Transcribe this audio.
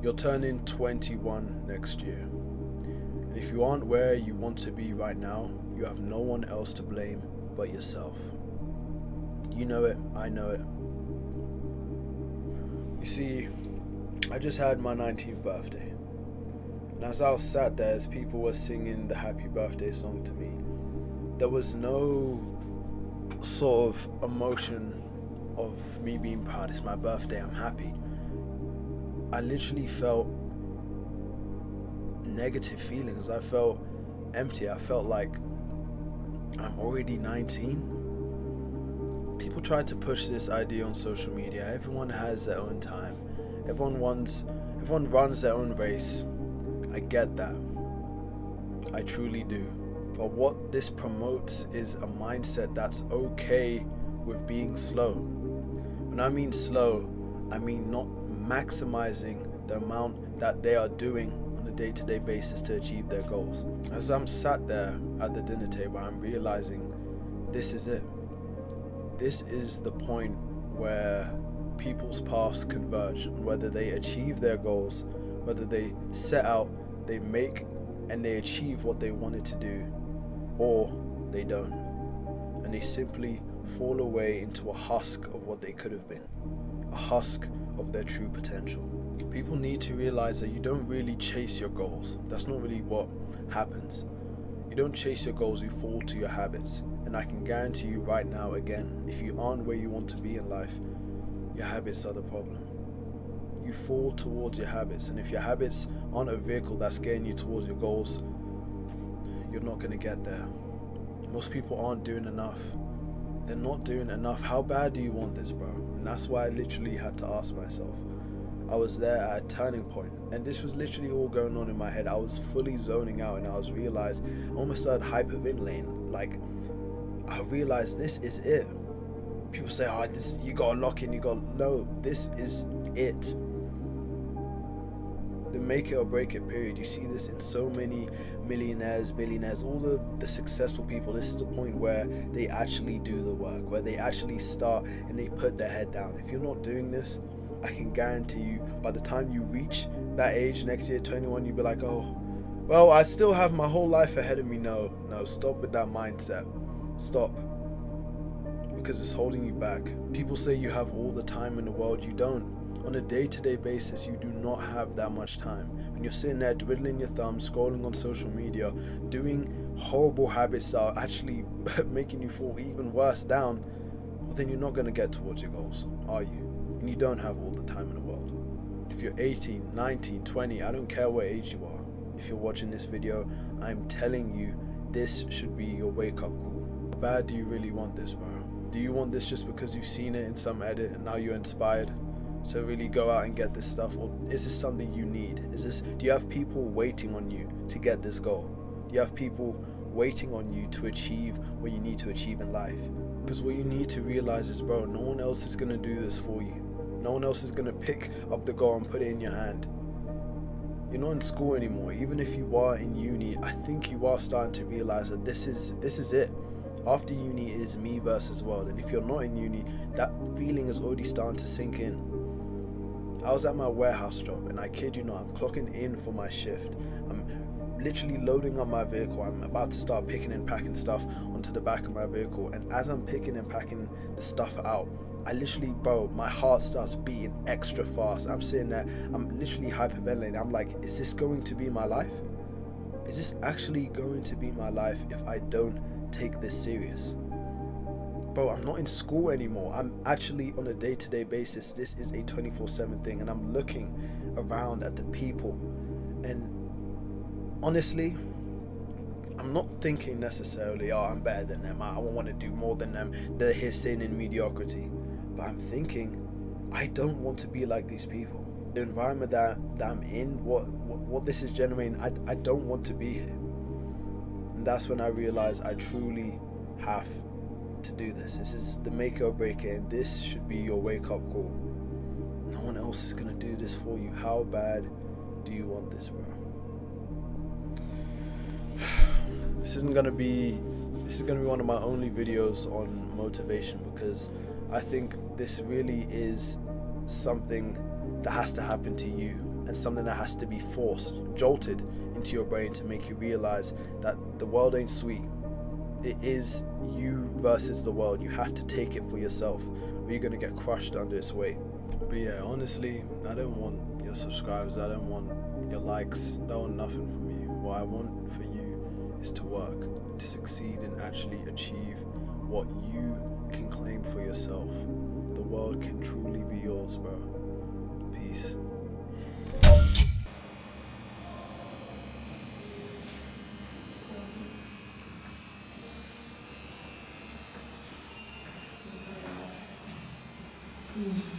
You're turning 21 next year. And if you aren't where you want to be right now, you have no one else to blame but yourself. You know it, I know it. You see, I just had my 19th birthday. And as I was sat there, as people were singing the happy birthday song to me, there was no sort of emotion of me being proud. It's my birthday, I'm happy. I literally felt negative feelings. I felt empty. I felt like I'm already 19. People try to push this idea on social media. Everyone has their own time. Everyone runs their own race. I get that. I truly do. But what this promotes is a mindset that's okay with being slow. When I mean slow, I mean not maximizing the amount that they are doing on a day-to-day basis to achieve their goals. As I'm sat there at the dinner table, I'm realizing this is it. This is the point where people's paths converge on whether they achieve their goals, whether they set out, they make and they achieve what they wanted to do, or they don't. And they simply fall away into a husk of what they could have been, a husk of their true potential. People need to realize that you don't really chase your goals. That's not really what happens. You don't chase your goals, you fall to your habits. And I can guarantee you right now, again, if you aren't where you want to be in life, your habits are the problem. You fall towards your habits, and if your habits aren't a vehicle that's getting you towards your goals, you're not going to get there. Most people aren't doing enough. They're not doing enough. How bad do you want this, bro? And that's why I literally had to ask myself. I was there at a turning point, and this was literally all going on in my head. I was fully zoning out, and I realized, I almost started hyperventilating. Like, I realized this is it. People say, oh, this, you gotta lock in, no, this is it. The make it or break it period. You see this in so many millionaires, billionaires, all the successful people. This is the point where they actually do the work, where they actually start and they put their head down. If you're not doing this, I can guarantee you, by the time you reach that age next year, 21, you'll be like, oh, well, I still have my whole life ahead of me. No, stop with that mindset. Stop. Because it's holding you back. People say you have all the time in the world. You don't. On a day-to-day basis, you do not have that much time. When you're sitting there twiddling your thumbs, scrolling on social media, doing horrible habits that are actually making you fall even worse down, well, then you're not going to get towards your goals, are you? And you don't have all the time in the world. If you're 18, 19, 20, I don't care what age you are. If you're watching this video, I'm telling you, this should be your wake-up call. How bad do you really want this, bro? Do you want this just because you've seen it in some edit and now you're inspired to really go out and get this stuff? Or is this something you need? Do you have people waiting on you to get this goal? Do you have people waiting on you to achieve what you need to achieve in life? Because what you need to realize is, bro, no one else is going to do this for you. No one else is going to pick up the goal and put it in your hand. You're not in school anymore. Even if you are in uni, I think you are starting to realize that this is it. After uni is me versus world. And if you're not in uni, that feeling is already starting to sink in. I was at my warehouse job, and I kid you not, I'm clocking in for my shift. I'm literally loading up my vehicle. I'm about to start picking and packing stuff onto the back of my vehicle. And as I'm picking and packing the stuff out, I literally, bro, my heart starts beating extra fast. I'm sitting there, I'm literally hyperventilating. I'm like, is this going to be my life? Is this actually going to be my life if I don't take this serious? Bro, I'm not in school anymore. I'm actually on a day-to-day basis. This is a 24/7 thing, and I'm looking around at the people, and honestly, I'm not thinking necessarily, oh, I'm better than them, I want to do more than them, they're here sitting in mediocrity. But I'm thinking, I don't want to be like these people. The environment that I'm in, what this is generating, I don't want to be here. And that's when I realized I truly have to do this. This is the make or break it, and this should be your wake-up call. No one else is going to do this for you. How bad do you want this, bro? This is gonna be one of my only videos on motivation, because I think this really is something that has to happen to you, and and something that has to be forced, jolted into your brain to make you realize that the world ain't sweet. It is you versus the world. You have to take it for yourself, or you're gonna get crushed under its weight. But yeah, honestly, I don't want your subscribers, I don't want your likes, I don't want nothing from you. What I want for you is to work, to succeed and actually achieve what you can claim for yourself. The world can truly be yours, bro. Peace. Mm.